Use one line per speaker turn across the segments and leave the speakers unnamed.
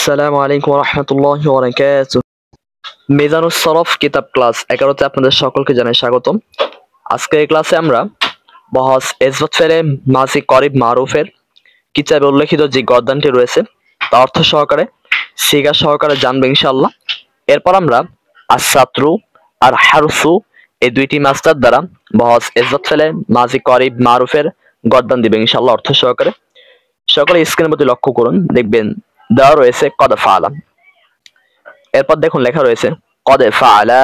আসসালামু আলাইকুম ওয়া রাহমাতুল্লাহি ওয়া বারাকাতুহু। মিজানুস সরফ কিতাব ক্লাস 11 তে আপনাদের সকলকে জানাই স্বাগতম। আজকে এই ক্লাসে আমরা বহস ইসবাত ফেলে মাজি করিব মারুফের কিতাবে উল্লেখিত যে গদ্যানটি রয়েছে তা অর্থ সহকারে সিগা সহকারে জানবো ইনশাআল্লাহ। এরপর আমরা আস-সাতরু আর হারসু এই দুইটি মাস্টার দ্বারা বহস ইসবাত ফেলে মাজি করিব মারুফের গদ্যান দিবে ইনশাআল্লাহ অর্থ সহকারে। সকলে স্ক্রিনের প্রতি লক্ষ্য করুন, দেখবেন দেওয়া রয়েছে কদ ফাআলা, এরপর দেখুন লেখা রয়েছে কদ ফাআলা,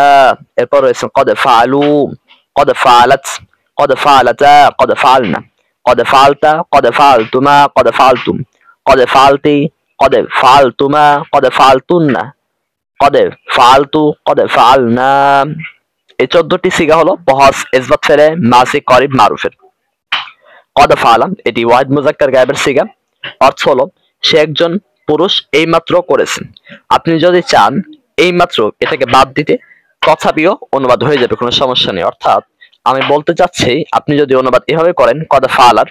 এরপর রয়েছে কদ ফাআলু, কদ ফাআলাত, কদ ফাআলাতা, কদ ফাআলনা, কদ ফাআলতা, কদ ফাআলতুমা, কদ ফাআলতুম, কদ ফাআলতি, কদ ফাআলতুমা, কদ ফাআলতুন্না, কদ ফাআলতু, কদ ফাআলনা। এই 14টি সিগা হলো বহস ইসবাত ফেলে মাজি করিব মারুফের। কদ ফাআলা এটি ওয়াহিদ মুযাক্কার গায়েবের সিগা, অর্থ হলো সে একজন পুরুষ এইমাত্র করেছেন। আপনি যদি চান এইমাত্র এটাকে বাদ দিতে তথাপিও অনুবাদ হয়ে যাবে, কোনো সমস্যা নেই। অর্থাৎ আমি বলতে চাচ্ছি আপনি যদি অনুবাদ এভাবে করেন কদ ফাআলার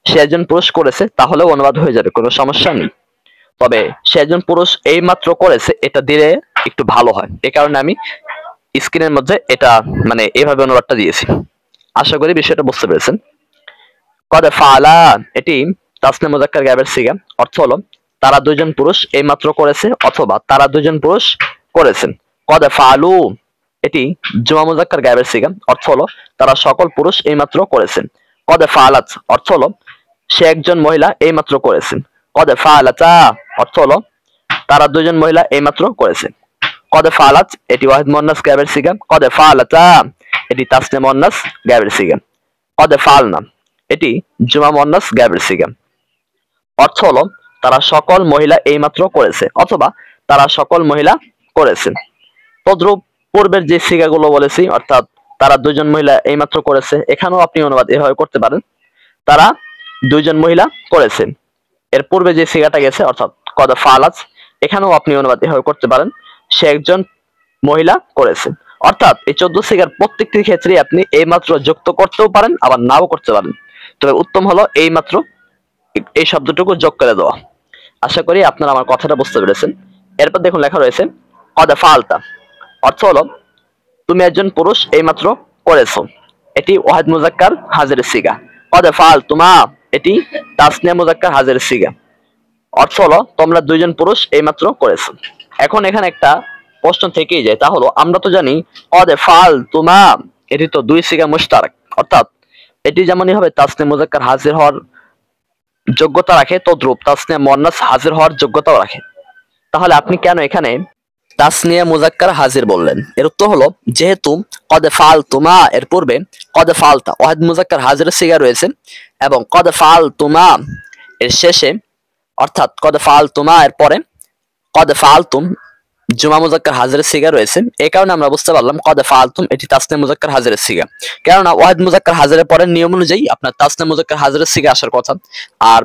সে একজন পুরুষ করেছে তাহলেও অনুবাদ হয়ে যাবে, কোনো সমস্যা নেই। তবে সে একজন পুরুষ এইমাত্র করেছে এটা দিলে একটু ভালো হয়, এ কারণে আমি স্ক্রিনের মধ্যে এটা মানে এভাবে অনুবাদটা দিয়েছি। আশা করি বিষয়টা বুঝতে পেরেছেন। কদ ফাআলা এটি তাসনিয়া মুযাক্কার গায়েবের সিগা, অর্থ হলো তারা দুইজন পুরুষ এইমাত্র করেছে অথবা তারা দুইজন পুরুষ করেছেন। কদ ফাআলু এটি জুমা মুযাক্কার গায়েবের সিগা, অর্থ হলো তারা সকল পুরুষ এইমাত্র করেছেন। কদ ফাআলাত অর্থ হলো সে একজন মহিলা এইমাত্র করেছেন। কদ ফাআলাতা অর্থ হলো তারা দুইজন মহিলা এইমাত্র করেছে। কদ ফাআলাত এটি ওয়াহিদ মুয়ান্নাস গায়েবের সিগা, কদ ফাআলাতা এটি তাসনিয়া মুয়ান্নাস গায়েবের সিগা। কদ ফাআলনা এটি জুমা মুয়ান্নাস গায়েবের সিগা, অর্থ হলো তারা সকল মহিলা এইমাত্র করেছে অথবা তারা সকল মহিলা করেছেন। তদ্রূপ পূর্বের যে সিগাগুলো বলেছি, অর্থাৎ তারা দুইজন মহিলা এইমাত্র করেছে, এখানেও আপনি অনুবাদ এভাবে করতে পারেন তারা দুইজন মহিলা করেছেন। এর পূর্বে যে সিগাটা গেছে অর্থাৎ কদ ফাআলাত, এখানেও আপনি অনুবাদ এভাবে করতে পারেন সে একজন মহিলা করেছেন। অর্থাৎ এই 14 সিগার প্রত্যেকটির ক্ষেত্রে আপনি এইমাত্র যুক্ত করতেও পারেন আবার নাও করতে পারেন, তবে উত্তম হলো এইমাত্র এই শব্দটুকু যোগ করে দেওয়া। আশা করি আপনারা আমার কথাটা বুঝতে পেরেছেন। এরপর দেখুন লেখা রয়েছে কদ ফাআলতা, অর্থ হলো তুমি একজন পুরুষ এইমাত্র করেছো, এটি ওয়াহিদ মুযাক্কার হাজিরের সিগা। কদ ফাআলতুমা এটি তাসনিয়া মুযাক্কার হাজিরের সিগা, অর্থ হলো তোমরা দুইজন পুরুষ এইমাত্র করেছো। এখন এখানে একটা প্রশ্ন থেকেই যায়, তা হলো আমরা তো জানি কদ ফাআলতুমা এটি তো দুই সিগা মুশতারাক, অর্থাৎ এটি যেমনই হবে তাসনিয়া মুযাক্কার হাজির হওয়ার যোগ্যতা রাখে তদ্রূপ তাসনিয়া মুয়ান্নাস হাজির হওয়ার যোগ্যতাও রাখে। তাহলে আপনি কেন এখানে তাসনিয়া মুযাক্কার হাজির বললেন? এর উত্তর হলো যেহেতু কদ ফাআলতুমা এর পূর্বে কদ ফাআলতা ওয়াহিদ মুযাক্কার হাজিরের সিগা রয়েছে এবং কদ ফাআলতুমা এর শেষে অর্থাৎ কদ ফাআলতুমা এর পরে কদ ফাআলতুম জুমা মুযাক্কার হাজিরের সিগা রয়েছে, এই কারণে আমরা বুঝতে পারলাম কদ ফাআলতুম এটি তাসনিয়া মুযাক্কার হাজিরের সিগা। কেননা ওয়াহিদ মুযাক্কার হাজিরের পরে নিয়ম অনুযায়ী আপনার তাসনিয়া মুযাক্কার হাজিরের সিগা আসার কথা, আর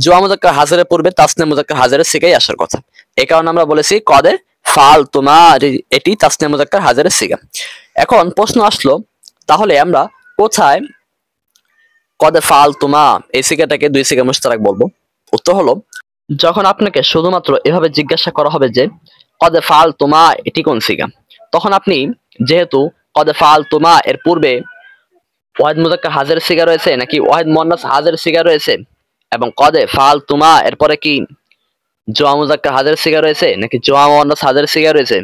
জুমা মুযাক্কার হাজিরের পূর্বে তাসনিয়া মুযাক্কার হাজিরের সিগাই আসার কথা। এই কারণে আমরা বলেছি কদে ফাআলতুমা এটি তাসনিয়া মুযাক্কার হাজিরের সিগা। এখন প্রশ্ন আসলো তাহলে আমরা কোথায় কদে ফাআলতুমা এই সিগাটাকে দুই সিগা মুশতারাক বলবো? উত্তর হলো যখন আপনাকে শুধুমাত্র এভাবে জিজ্ঞাসা করা হবে যে কদ ফাআলতুমা এটি কোন সিগা, তখন আপনি যেহেতু কদ ফাআলতুমা এর পূর্বে ওয়াহিদ মুযাক্কার হাজিরের সিগা রয়েছে নাকি ওয়াহিদ মুয়ান্নাস হাজিরের সিগা রয়েছে এবং কদে ফাআলতুমা এরপরে কি জুমা মুযাক্কার হাজিরের সিগা রয়েছে নাকি জুমা মুয়ান্নাস হাজিরের সিগা রয়েছে,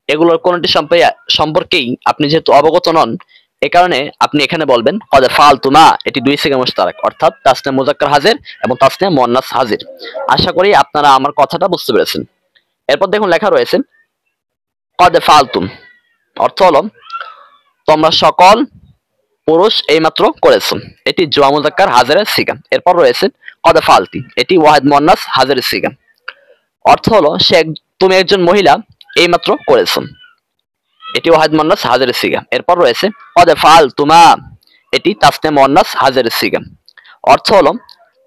এগুলোর কোনটি সম্পর্কেই আপনি যেহেতু অবগত নন, এই কারণে আপনি এখানে বলবেন কদ ফাআলতুমা এটি দুই সিগা মুশতারাক, অর্থাৎ তাসনিয়া মুযাক্কার হাজির এবং তাসনিয়া মুয়ান্নাস হাজির। আশা করি আপনারা আমার কথাটা বুঝতে পেরেছেন। এরপর দেখুন লেখা রয়েছে কদ ফাআলতুম, অর্থ হলো তোমরা সকল পুরুষ এইমাত্র করেছো, এটি জুমা মুযাক্কার হাজিরের সিগা। এরপর রয়েছে কদ ফাআলতি এটি ওয়াহিদ মুয়ান্নাস হাজিরের সিগা, অর্থ হলো তুমি একজন মহিলা এইমাত্র করেছো, এটি ওয়াহিদ মুয়ান্নাস হাজিরের সিগা। এরপর রয়েছে কদ ফাআলতুমা এটি তাসনিয়া মুয়ান্নাস হাজিরের সিগা, অর্থ হলো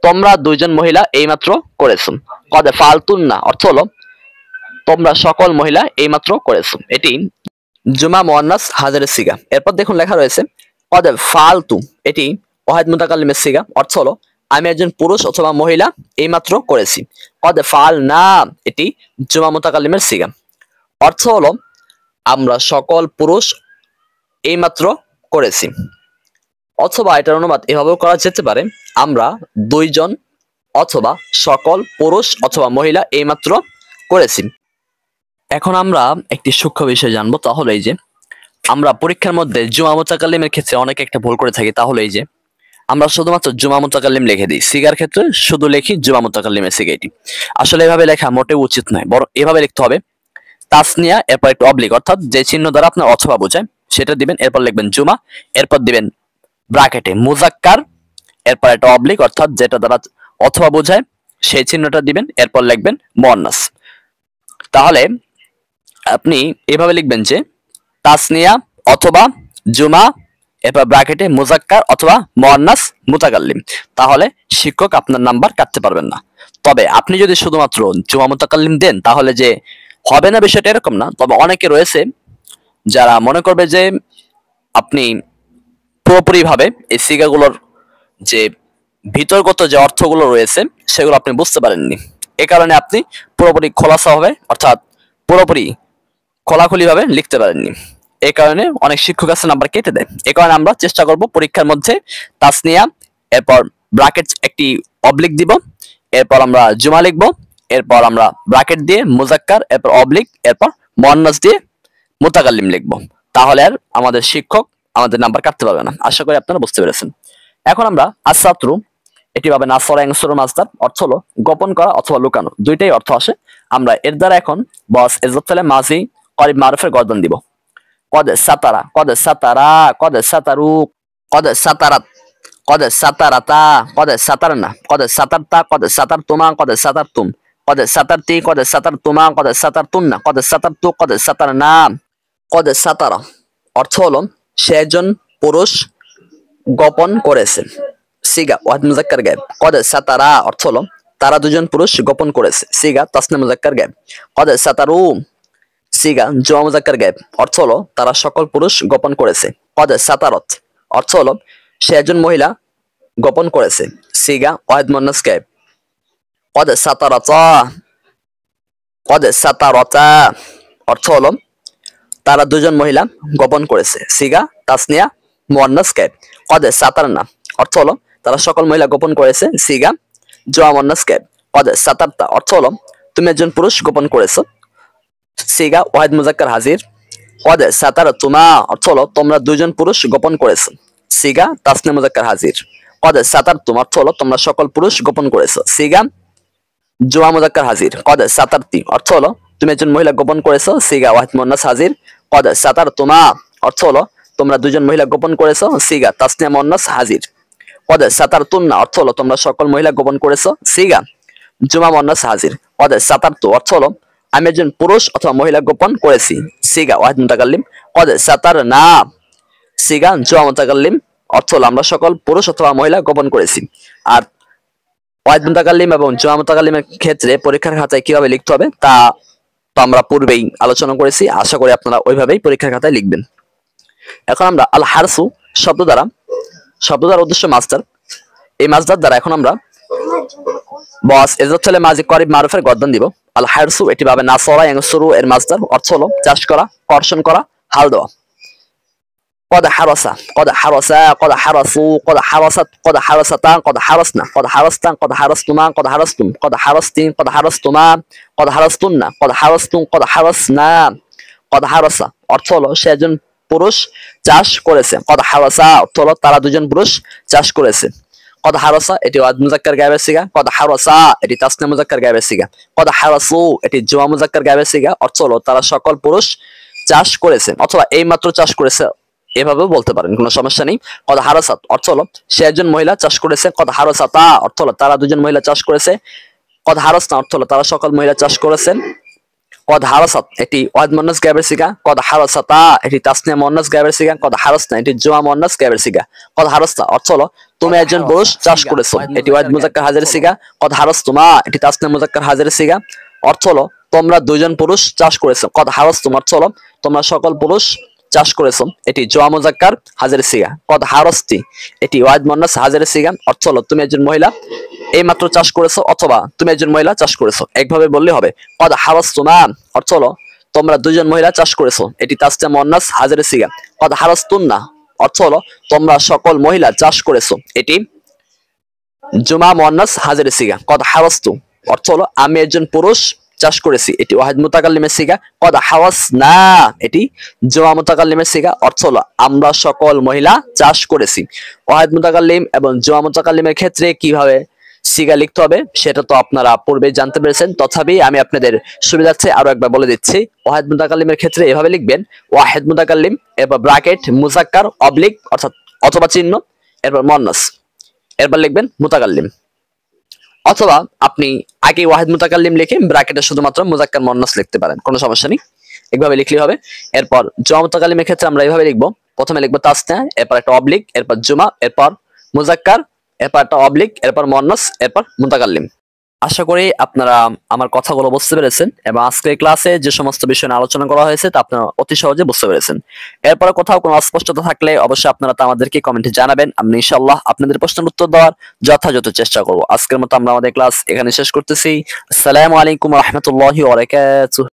তোমরা দুইজন মহিলা এইমাত্র করেছো। কদ ফাআলতুন্না অর্থ হলো তোমরা সকল মহিলা এইমাত্র করেছো, এটি জুমা মুয়ান্নাস হাজিরের সিগা। এরপর দেখুন লেখা রয়েছে কদ ফাআলতু এটি ওয়াহিদ মুতাকাল্লিমের সিগা, অর্থ হলো আমি একজন পুরুষ অথবা মহিলা এইমাত্র করেছি। কদ ফাআলনা এটি জুমা মুতাকাল্লিমের সিগা। অর্থ হলো আমরা সকল পুরুষ এইমাত্র করেছি। অথবা এটার অনুবাদ এভাবেও করা যেতে পারে, আমরা দুইজন অথবা সকল পুরুষ অথবা মহিলা এইমাত্র করেছি। এখন আমরা একটি সূক্ষ্ম বিষয় জানবো, তাহলে এই যে আমরা পরীক্ষার মধ্যে জুমা মুতাকাল্লিমের ক্ষেত্রে অনেকে একটা ভুল করে থাকি, তাহলে এই যে আমরা শুধুমাত্র জুমা মুতাকাল্লিম লিখে দিই, সিগার ক্ষেত্রে শুধু লিখি জুমা মুতাকাল্লিমের সিগা। এটি আসলে এভাবে লেখা মোটেও উচিত নয়, বরং এভাবে লিখতে হবে তাসনিয়া এরপর একটু অবলিক, অর্থাৎ যে চিহ্ন দ্বারা আপনার অথবা বোঝায় সেটা দিবেন, এরপর লিখবেন জুমা, এরপর দিবেন ব্র্যাকেটে মুজাক্কার, এরপর একটা অবলিক অর্থাৎ যেটা দ্বারা অথবা বোঝায় সেই চিহ্নটা দিবেন, এরপর লিখবেন মুয়ান্নাস। তাহলে আপনি এভাবে লিখবেন যে তাসনিয়া অথবা জুমা, এরপর ব্র্যাকেটে মুজাক্কার অথবা মুয়ান্নাস মুতাকাল্লিম। তাহলে শিক্ষক আপনার নাম্বার কাটতে পারবেন না। তবে আপনি যদি শুধুমাত্র জুমা মুতাকাল্লিম দেন তাহলে যে হবে না বিষয়টা এরকম না। তবে অনেকে রয়েছে যারা মনে করবে যে আপনি পুরোপুরিভাবে এই সিগাগুলোর যে ভিতরগত যে অর্থগুলো রয়েছে সেগুলো আপনি বুঝতে পারেননি, এ কারণে আপনি পুরোপুরি খোলাসা হবে অর্থাৎ পুরোপুরি খোলাখুলি ভাবে লিখতে পারেননি। এই কারণে অনেক শিক্ষক আছে নাম্বার কেটে দেয়। এই কারণে আমরা চেষ্টা করব পরীক্ষার মধ্যে তাসনিয়া, এরপর ব্র্যাকেট একটি অবলিক দিব, এরপর আমরা জুমা লিখব, এরপর আমরা ব্র্যাকেট দিয়ে মুজাক্কার, এরপর অবলিক, এরপর মুয়ান্নাস দিয়ে মুতাকাল্লিম লিখব। তাহলে আর আমাদের শিক্ষক আমাদের নাম্বার কাটতে পারবে না। আশা করি আপনারা বুঝতে পেরেছেন। এখন আমরা আসাতরু এটি পাবে নাসরা ইয়ানসুরু মাসদার, অর্থ হলো গোপন করা অথবা লুকানো, দুইটাই অর্থ আসে। আমরা এর দ্বারা এখন বস ইজ্জত ফেলে মাজি করিব মারুফের গর্দন দিব। কদ সাতারা, কদ সাতারা, কদ সাতারু, কদ সাতারাত, কদ সাতারাতা, কদ সাতারনা, কদ সাতারতা, কদ সাতারতুমা, কদ সাতারতুম, কদ সাতারতি, কদ সাতারতুমা, কদ সাতারতুন্না, কদ সাতারতু, কদ সাতারনা। কদ সাতারা অর্থ হলো সে একজন পুরুষ গোপন করেছে, সিগা ওয়াহিদ মুজাক্কার গায়েব। কদ সাতারা অর্থ হলো তারা দুজন পুরুষ গোপন করেছে, সিগা তাসনিয়া মুজাক্কার গায়েব। কদ সাতারু সিগা জুমা মুজাক্কার গায়েব, অর্থ হলো তারা সকল পুরুষ গোপন করেছে। কদ সাতারত অর্থ হলো সে একজন মহিলা গোপন করেছে, সিগা ওয়াহিদ মুন্নাস গায়েব। কদ সাতারাতা, কদ সাতারাতা অর্থ হলো তারা দুজন মহিলা গোপন করেছে, সিগা তাসনিয়া মুয়ান্নাস গায়েব। কদ সাতারনা অর্থ হলো তারা সকল মহিলা গোপন করেছে, সিগা জুমা মুন্নাস গায়েব। কদ সাতারতা অর্থ হলো তুমি একজন পুরুষ গোপন করেছো, সিগা ওয়াহিদ মুজাক্কার হাজির। কদ সাতারতুমা অর্থ হলো তোমরা দুজন পুরুষ গোপন করেছো, সিগা তাসনিয়া মুজাক্কার হাজির। কদ সাতারতুম অর্থ হলো তোমরা সকল পুরুষ গোপন করেছো, সিগা জুমা মুজাক্কার হাজির। কদ সাতারতি অর্থ হলো তুমি একজন মহিলা গোপন করেছো, সিগা ওয়াহিদ মুন্নাস হাজির। কদ সাতারতুমা অর্থ হলো তোমরা দুজন মহিলা গোপন করেছো, সিগা তাসনিয়া মুন্নাস হাজির। কদ সাতারতুন্না অর্থ হলো তোমরা সকল মহিলা গোপন করেছো, সিগা জুমা মুন্নাস হাজির। কদ সাতারতু অর্থ হলো আমি একজন পুরুষ অথবা মহিলা গোপন করেছি, সিগা ওয়াহিদ মুতাকাল্লিম। কদ সাতারনা সিগা জুমা মুতাকাল্লিম, অর্থ হলো আমরা সকল পুরুষ অথবা মহিলা গোপন করেছি। আর ওয়াহিদ মুতাকাল্লিম এবং জুমা মুতাকাল্লিমের ক্ষেত্রে পরীক্ষার খাতায় কিভাবে লিখতে হবে তা তো আমরা পূর্বেই আলোচনা করেছি, আশা করি আপনারা ওইভাবেই পরীক্ষার খাতায় লিখবেন। এখন আমরা আল হারসু শব্দ দ্বারা উদ্দেশ্য মাসদার, এই মাসদার দ্বারা এখন আমরা বস ইজ্জত ফেলে মাজি করিব মারুফের গর্দন দিব। আল হারসু এটি পাবে নাসরা ইয়ানসুরু এর মাসদার, অর্থ হলো চাষ করা, কর্ষণ করা, হাল দেওয়া। কদ হারাসা, কদ হারাসা, কদ হারাসু, কদ হারাসাত, কদ হারাসাতা, কদ হারাসনা, কদ হারাস্তা, কদ হারাস্তুমা, কদ হারাস্তুম, কদ হারাস্তিন, কদ হারাস্তুমা, কদ হারাস্তুন্না, কদ হারাস্তুম, কদ হারাসনা। কদ হারাসা অর্থ হলো সে একজন পুরুষ চাষ করেছে, কদ হারাসা অর্থ হলো তারা দুজন পুরুষ চাষ করেছে। কদ হারাসা এটি ওয়াহিদ মুজাক্কার গায়েবের সিগা, কদ হারাসা এটি তাসনিয়া মুজাক্কার গায়েবের সিগা। কদ হারাসু এটি জুমা মুজাক্কার গায়েবের সিগা, অর্থ হলো তারা সকল পুরুষ চাষ করেছে অথবা এইমাত্র চাষ করেছে, এভাবেও বলতে পারেন, কোনো সমস্যা নেই। কদ হারাসাত অর্থ হলো সে একজন মহিলা চাষ করেছে, কদ হারাসাতা অর্থ হলো তারা দুজন মহিলা চাষ করেছে। কদ হারাসনা অর্থ হলো তারা সকল মহিলা চাষ করেছেন। কদ হারাসাত এটি ওয়াহিদ মুন্নাস গায়েবের সিগা, কদ হারাসাতা এটি তাসনিয়া মুন্নাস গায়েবের সিগা, কদ হারাসনা এটি জুমা মুন্নাস গায়েবের সিগা। কদ হারাসতা অর্থ হলো তুমি একজন পুরুষ চাষ করেছো, এটি ওয়াহিদ মুজাক্কার হাজির সিগা। কদ হারাসতুমা এটি তাসনিয়া মুজাক্কার হাজির সিগা, অর্থ হলো তোমরা দুজন পুরুষ চাষ করেছো। কদ হারাসতুম অর্থ হলো তোমরা সকল পুরুষ চাষ করেছো, এটি জোয়া মুজাক্কার হাজির সিগা। কদ হারস্তি, এটি ওয়াহিদ মুয়ান্নাস হাজির সিগা, অর্থ হলো তুমি একজন মহিলা এইমাত্র চাষ করেছো অথবা তুমি একজন মহিলা চাষ করেছো, একভাবে বললে হবে। কদ হারাস্তুমা, অর্থ হলো তোমরা দুজন মহিলা চাষ করেছো, এটি তাসনিয়া মুয়ান্নাস হাজির সিগা। কদ হারাস্তুন্না, অর্থ হলো তোমরা সকল মহিলা চাষ করেছো, এটি জুমা মুয়ান্নাস হাজির সিগা। কদ হারাস্তু, অর্থ হলো আমি একজন পুরুষ চাষ করেছি, এটি ওয়াহিদ মুতাকাল্লিমের সিগা। কদ হাওয়াসনা, এটি জুমা মুতাকাল্লিমের সিগা, অর্থ হলো আমরা সকল মহিলা চাষ করেছি। ওয়াহিদ মুতাকাল্লিম এবং জুমা মুতাকাল্লিমের ক্ষেত্রে কিভাবে সিগা লিখতে হবে সেটা তো আপনারা পূর্বে জানতে পেরেছেন, তথাপি আমি আপনাদের সুবিধার্থে আরো একবার বলে দিচ্ছি। ওয়াহিদ মুতাকাল্লিমের ক্ষেত্রে এভাবে লিখবেন, ওয়াহিদ মুতাকাল্লিম, এরপর ব্র্যাকেট মুজাক্কার অবলিক অর্থাৎ অথবা চিহ্ন, এরপর মুয়ান্নাস, এরপর লিখবেন মুতাকাল্লিম। অথবা আপনি আগে ওয়াহিদ মুতাকাল্লিম লিখে ব্র্যাকেটে শুধুমাত্র মুজাক্কার মুয়ান্নাস লিখতে পারেন, কোনো সমস্যা নেই, এইভাবে লিখলেই হবে। এরপর জুমা মুতাকাল্লিমের ক্ষেত্রে আমরা এইভাবে লিখবো, প্রথমে লিখবো তাসনিয়া, এরপর একটা অবলিক, এরপর জুমা, এরপর মুজাক্কার, এরপর একটা অবলিক, এরপর মুয়ান্নাস, এরপর মুতাকাল্লিম। আশা করি আপনারা আমার কথাগুলো বুঝতে পেরেছেন এবং আজকের ক্লাসে যে সমস্ত বিষয় নিয়ে আলোচনা করা হয়েছে তা আপনারা অতি সহজে বুঝতে পেরেছেন। এরপরে কোথাও কোনো অস্পষ্টতা থাকলে অবশ্যই আপনারা তা আমাদেরকে কমেন্টে জানাবেন, আমি ইনশাআল্লাহ আপনাদের প্রশ্নের উত্তর দেওয়ার যথাযথ চেষ্টা করব। আজকের মতো আমরা আমাদের ক্লাস এখানে শেষ করতেছি। আসসালামু আলাইকুম ওয়া রাহমাতুল্লাহি ওয়া বারাকাতুহু।